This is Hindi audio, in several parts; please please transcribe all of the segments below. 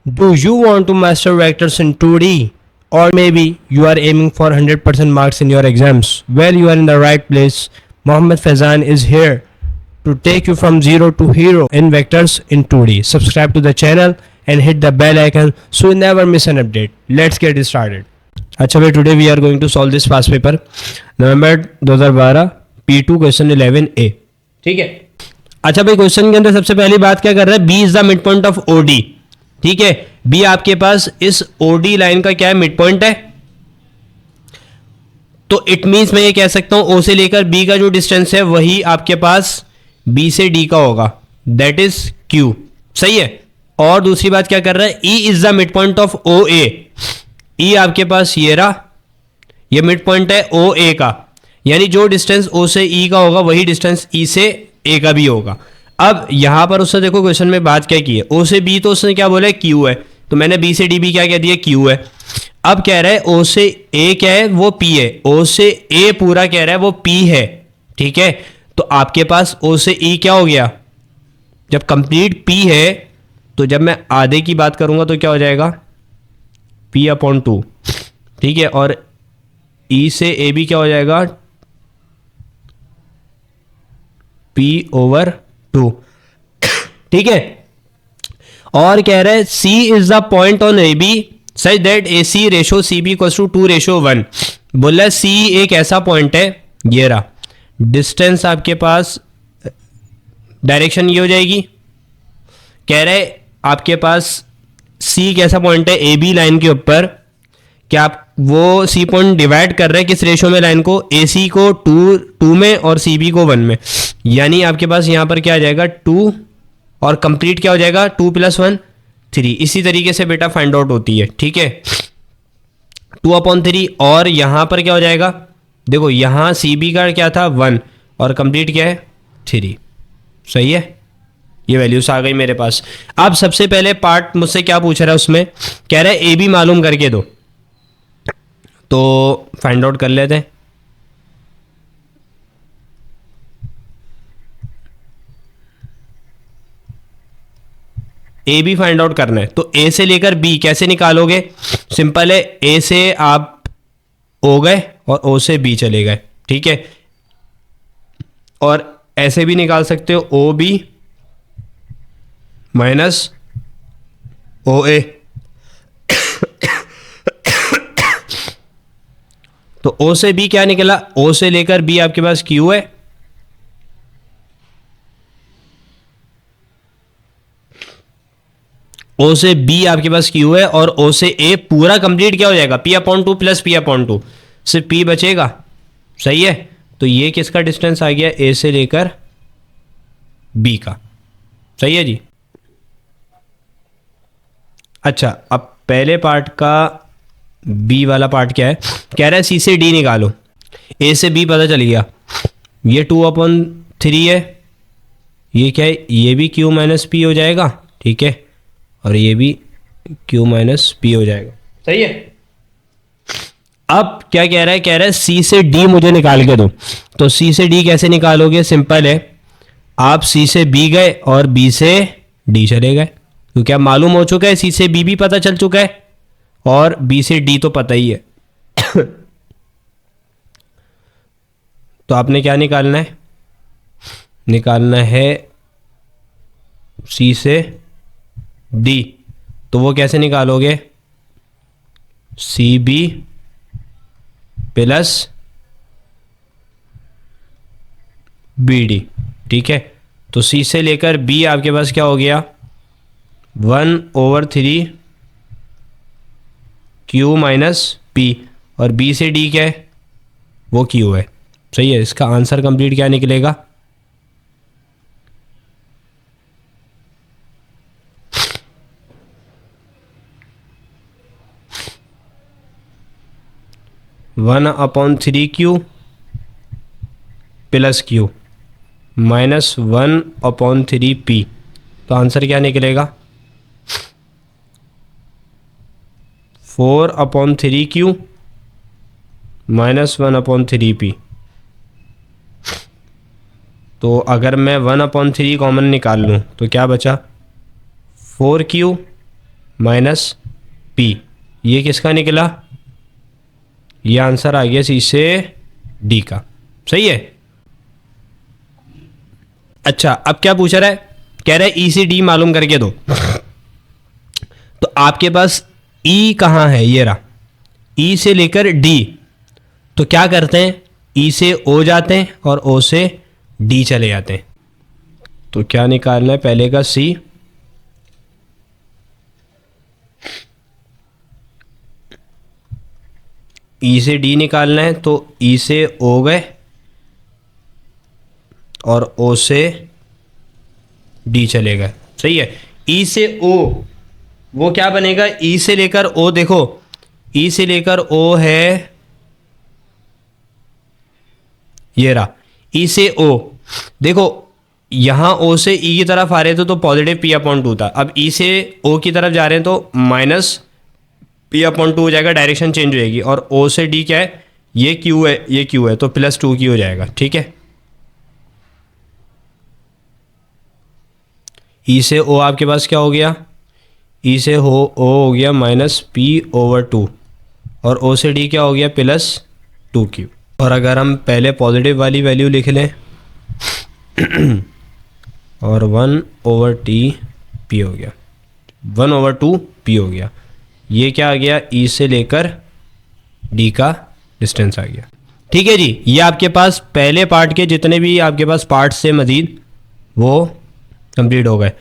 Do you want to master vectors in 2D? Or maybe you are aiming for 100% marks in your exams? Well, you are in the right place. Mohammed Faizan is here to take you from zero to hero in vectors in 2D. Subscribe to the channel and hit the bell icon so you never miss an update. Let's get it started. अच्छा भाई, today we are going to solve this past paper November 2012 P2 question 11A. ठीक है. अच्छा भाई, क्वेश्चन के अंदर सबसे पहली बात क्या कर रहा है, B is the mid point of OD. ठीक है, बी आपके पास इस ओडी लाइन का क्या है, मिड पॉइंट है. तो इट मींस मैं ये कह सकता हूं ओ से लेकर बी का जो डिस्टेंस है वही आपके पास बी से डी का होगा, दैट इज क्यू. सही है. और दूसरी बात क्या कर रहा है, E is the mid point of O A. E आपके पास ये रहा, ये मिड पॉइंट है ओ ए का, यानी जो डिस्टेंस ओ से ई का होगा वही डिस्टेंस ई से ए का भी होगा. अब यहां पर उसने देखो क्वेश्चन में बात क्या की है, ओ से बी तो उसने क्या बोला है, क्यू है, तो मैंने बी से डी भी क्या कह दिया, क्यू है. अब कह रहा है ओ से ए क्या है, वो पी है. ओ से ए पूरा कह रहा है वो पी है. ठीक है, तो आपके पास ओ से ई क्या हो गया, जब कंप्लीट पी है तो जब मैं आधे की बात करूंगा तो क्या हो जाएगा, P/2. ठीक है, और ई से ए भी क्या हो जाएगा, P/2. ठीक है, और कह रहा है C is the point on A B such that A C ratio C B equals to 2:1. बोला है C एक ऐसा पॉइंट है, ये रहा. डिस्टेंस आपके पास, डायरेक्शन ये हो जाएगी. कह रहे आपके पास C एक ऐसा पॉइंट है ए बी लाइन के ऊपर, क्या आप वो C पॉइंट डिवाइड कर रहे हैं किस रेशो में लाइन को, ए सी को 2 में और सी बी को 1 में. यानी आपके पास यहां पर क्या आ जाएगा 2 और कंप्लीट क्या हो जाएगा 2 + 1 3. इसी तरीके से बेटा फाइंड आउट होती है. ठीक है, 2/3 और यहां पर क्या हो जाएगा, देखो यहां सी बी का क्या था 1 और कंप्लीट क्या है 3. सही है, ये वैल्यूज आ गई मेरे पास. अब सबसे पहले पार्ट मुझसे क्या पूछ रहा है, उसमें कह रहा है ए बी मालूम करके दो, तो फाइंड आउट कर लेते हैं. ए बी फाइंड आउट करना है, तो ए से लेकर बी कैसे निकालोगे, सिंपल है, ए से आप ओ गए और ओ से बी चले गए. ठीक है, और ऐसे भी निकाल सकते हो ओ बी माइनस ओ ए. तो ओ से बी क्या निकला, ओ से लेकर बी आपके पास क्यू है, ओ से बी आपके पास क्यू है, और ओ से ए पूरा कंप्लीट क्या हो जाएगा P/2 प्लस P/2, सिर्फ P बचेगा. सही है, तो ये किसका डिस्टेंस आ गया, ए से लेकर बी का. सही है जी. अच्छा, अब पहले पार्ट का बी वाला पार्ट क्या है, कह रहा है सी से डी निकालो. ए से बी पता चल गया, ये 2/3 है, ये क्या है, ये भी Q - P हो जाएगा. ठीक है, और ये भी Q - P हो जाएगा. सही है. अब क्या कह रहा है, कह रहा है C से D मुझे निकाल के दो. तो C से D कैसे निकालोगे, सिंपल है, आप C से B गए और B से D चले गए, क्योंकि अब मालूम हो चुका है C से B भी पता चल चुका है और B से D तो पता ही है. तो आपने क्या निकालना है, निकालना है C से D. तो वो कैसे निकालोगे, CB प्लस BD. ठीक है, तो C से लेकर B आपके पास क्या हो गया 1/3 Q - P, और B से D क्या है, वो Q है. सही है, इसका आंसर कंप्लीट क्या निकलेगा, (1/3Q plus Q minus 1/3P. तो आंसर क्या निकलेगा 4/3Q माइनस 1/3P. तो अगर मैं 1/3 कॉमन निकाल लूँ तो क्या बचा 4Q माइनस पी। ये किसका निकला? ये आंसर आ गया सी से डी का। सही है। अच्छा, अब क्या पूछ रहा है? कह रहा है ई से डी मालूम करके दो। तो आपके पास ई कहाँ है? ये रहा, ई से लेकर डी। तो क्या करते हैं? ई से ओ जाते हैं और ओ से डी चले जाते हैं। तो क्या निकालना है? पहले का सी, ई से डी निकालना है। तो ई से ओ गए और ओ से डी चले गए। सही है। ई से ओ, वो क्या बनेगा? ई से लेकर ओ, देखो ई से लेकर ओ है, ये रहा ई से ओ। देखो यहां ओ से ई की तरफ आ रहे थे तो पॉजिटिव पी अपॉन टू था। अब ई से ओ की तरफ जा रहे हैं तो माइनस पी अपॉन टू हो जाएगा, डायरेक्शन चेंज हो जाएगी। और ओ से डी क्या है? ये क्यू है, ये क्यू है, तो प्लस टू की हो जाएगा। ठीक है। ई से ओ आपके पास क्या हो गया? ई से ओ हो गया माइनस पी ओवर टू, और ओ से डी क्या हो गया? Plus two Q. और अगर हम पहले पॉजिटिव वाली वैल्यू लिख लें और वन ओवर टी पी हो गया, वन ओवर टू पी हो गया। ये क्या आ गया? ई से लेकर डी का डिस्टेंस आ गया। ठीक है जी। ये आपके पास पहले पार्ट के जितने भी आपके पास पार्ट्स से मजीद वो कंप्लीट हो गए।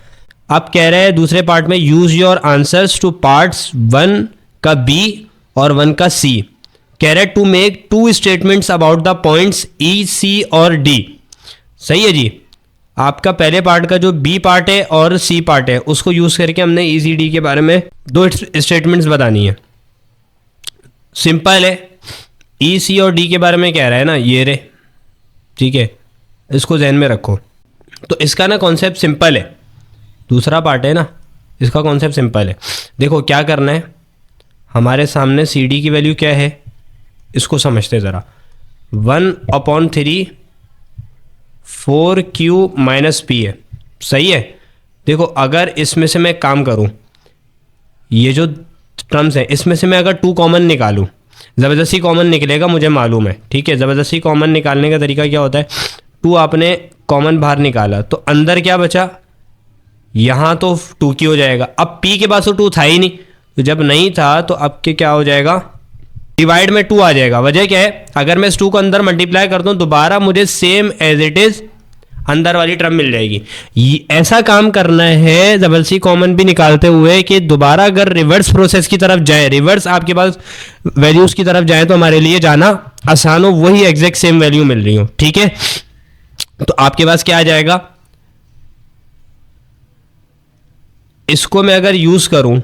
अब कह रहे हैं दूसरे पार्ट में use your answers to parts 1 का बी और 1 का सी। कह रहे to make two statements about the points E, C और डी। सही है जी। आपका पहले पार्ट का जो बी पार्ट है और सी पार्ट है उसको यूज करके हमने ई, सी, डी के बारे में दो स्टेटमेंट्स बतानी है। सिंपल है। ई, सी और डी के बारे में कह रहा है ना, ये रे। ठीक है, इसको ध्यान में रखो। तो इसका ना कॉन्सेप्ट सिंपल है। दूसरा पार्ट है ना, इसका कॉन्सेप्ट सिंपल है। देखो क्या करना है, हमारे सामने सी डी की वैल्यू क्या है इसको समझते ज़रा। 1/3 4q माइनस पी है। सही है। देखो अगर इसमें से मैं काम करूं, ये जो टर्म्स हैं इसमें से मैं अगर 2 कॉमन निकालूं, ज़बरदस्ती कॉमन निकलेगा मुझे मालूम है। ठीक है, ज़बरदस्ती कॉमन निकालने का तरीका क्या होता है? 2 आपने कॉमन बाहर निकाला तो अंदर क्या बचा? यहाँ तो 2q हो जाएगा। अब p के पास तो 2 था ही नहीं, तो जब नहीं था तो अब के क्या हो जाएगा? डिवाइड में 2 आ जाएगा। वजह क्या है? अगर मैं इस 2 को अंदर मल्टीप्लाई करता हूँ दोबारा मुझे सेम एज इट इज अंदर वाली टर्म मिल जाएगी। ऐसा काम करना है जबरदस्ती कॉमन भी निकालते हुए कि दोबारा अगर रिवर्स प्रोसेस की तरफ जाए, रिवर्स आपके पास वैल्यूज की तरफ जाए तो हमारे लिए जाना आसान हो, वही एग्जैक्ट सेम वैल्यू मिल रही हो। ठीक है, तो आपके पास क्या आ जाएगा? इसको मैं अगर यूज करूं,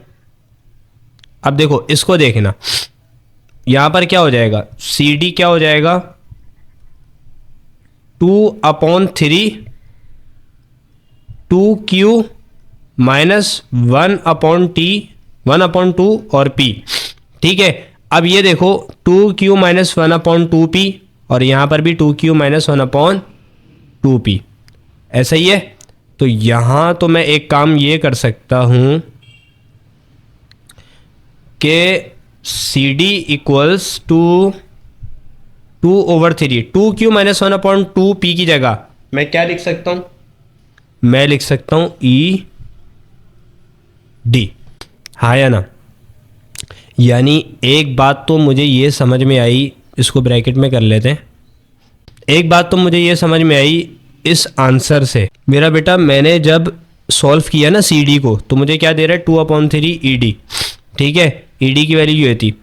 अब देखो इसको देखना, यहां पर क्या हो जाएगा? सी डी क्या हो जाएगा? 2/3 2q माइनस 1/t 1/2 और p। ठीक है, अब ये देखो 2q माइनस 1/2p और यहां पर भी 2q माइनस 1/2p। ऐसा ही है। तो यहां तो मैं एक काम ये कर सकता हूं कि C D equals to 2/3 2q minus 1/2p की जगह मैं क्या लिख सकता हूं? मैं लिख सकता हूं ई डी। हाँ या ना? यानी एक बात तो मुझे ये समझ में आई, इसको ब्रैकेट में कर लेते हैं। एक बात तो मुझे ये समझ में आई इस आंसर से, मेरा बेटा मैंने जब सॉल्व किया ना सी डी को तो मुझे क्या दे रहा है? 2/3 ई डी। ठीक है, ई डी की वैल्यू ये थी।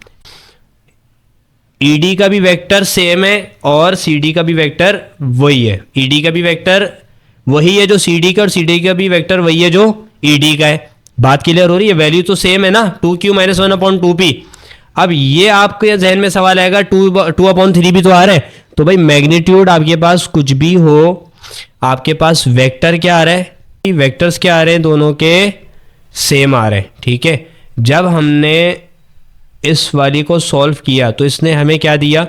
ई डी का भी वेक्टर सेम है और सी डी का भी वेक्टर वही है। ई डी का भी वेक्टर वही है जो सी डी का, और सी डी का भी वेक्टर वही है जो ई डी का है। बात क्लियर हो रही है? वैल्यू तो सेम है ना, 2q माइनस 1/2p। अब ये आपके जहन में सवाल आएगा 2/3 भी तो आ रहा है, तो भाई मैग्नीट्यूड आपके पास कुछ भी हो, आपके पास वेक्टर क्या आ रहा है? वेक्टर्स क्या आ रहे हैं? दोनों के सेम आ रहे हैं। ठीक है, जब हमने इस वाली को सॉल्व किया तो इसने हमें क्या दिया?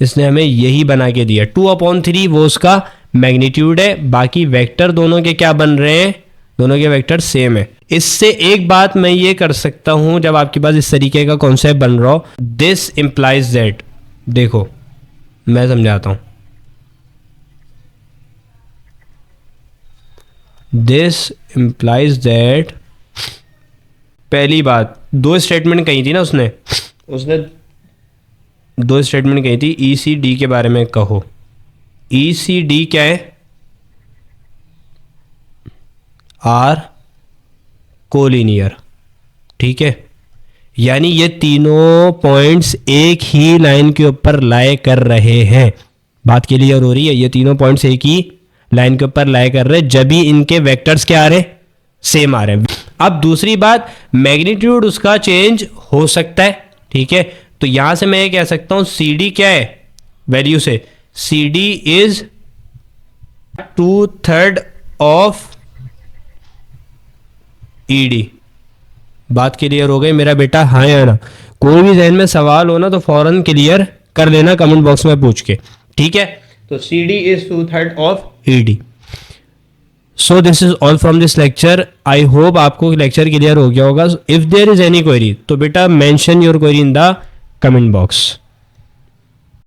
इसने हमें यही बना के दिया। 2/3 वो उसका मैग्नीट्यूड है, बाकी वेक्टर दोनों के क्या बन रहे हैं? दोनों के वेक्टर सेम है। इससे एक बात मैं ये कर सकता हूं, जब आपके पास इस तरीके का कॉन्सेप्ट बन रहा हो, दिस इंप्लाइज दैट, देखो मैं समझाता हूं, दिस इंप्लाइज दैट, पहली बात दो स्टेटमेंट कही थी ना उसने दो स्टेटमेंट कही थी, ई सी डी के बारे में कहो। ई सी डी क्या है? आर कोलिनियर, ठीक है, यानी ये तीनों पॉइंट्स एक ही लाइन के ऊपर लाए कर रहे हैं। बात क्लियर हो रही है? ये तीनों पॉइंट्स एक ही लाइन के ऊपर लाए कर रहे हैं, जब भी इनके वेक्टर्स क्या आ रहे, सेम आ रहे हैं। अब दूसरी बात, मैग्नीट्यूड उसका चेंज हो सकता है, ठीक है, तो यहां से मैं ये कह सकता हूं सी डी क्या है, वैल्यू से C D is 2/3 of ED. बात क्लियर हो गई मेरा बेटा? हाँ या ना? कोई भी जहन में सवाल हो ना तो फौरन क्लियर कर लेना कमेंट बॉक्स में पूछ के, ठीक है। तो C D is 2/3 of ED. So this is all from this lecture. I hope आपको लेक्चर क्लियर हो गया होगा। If there is any query तो बेटा mention your query in the comment box.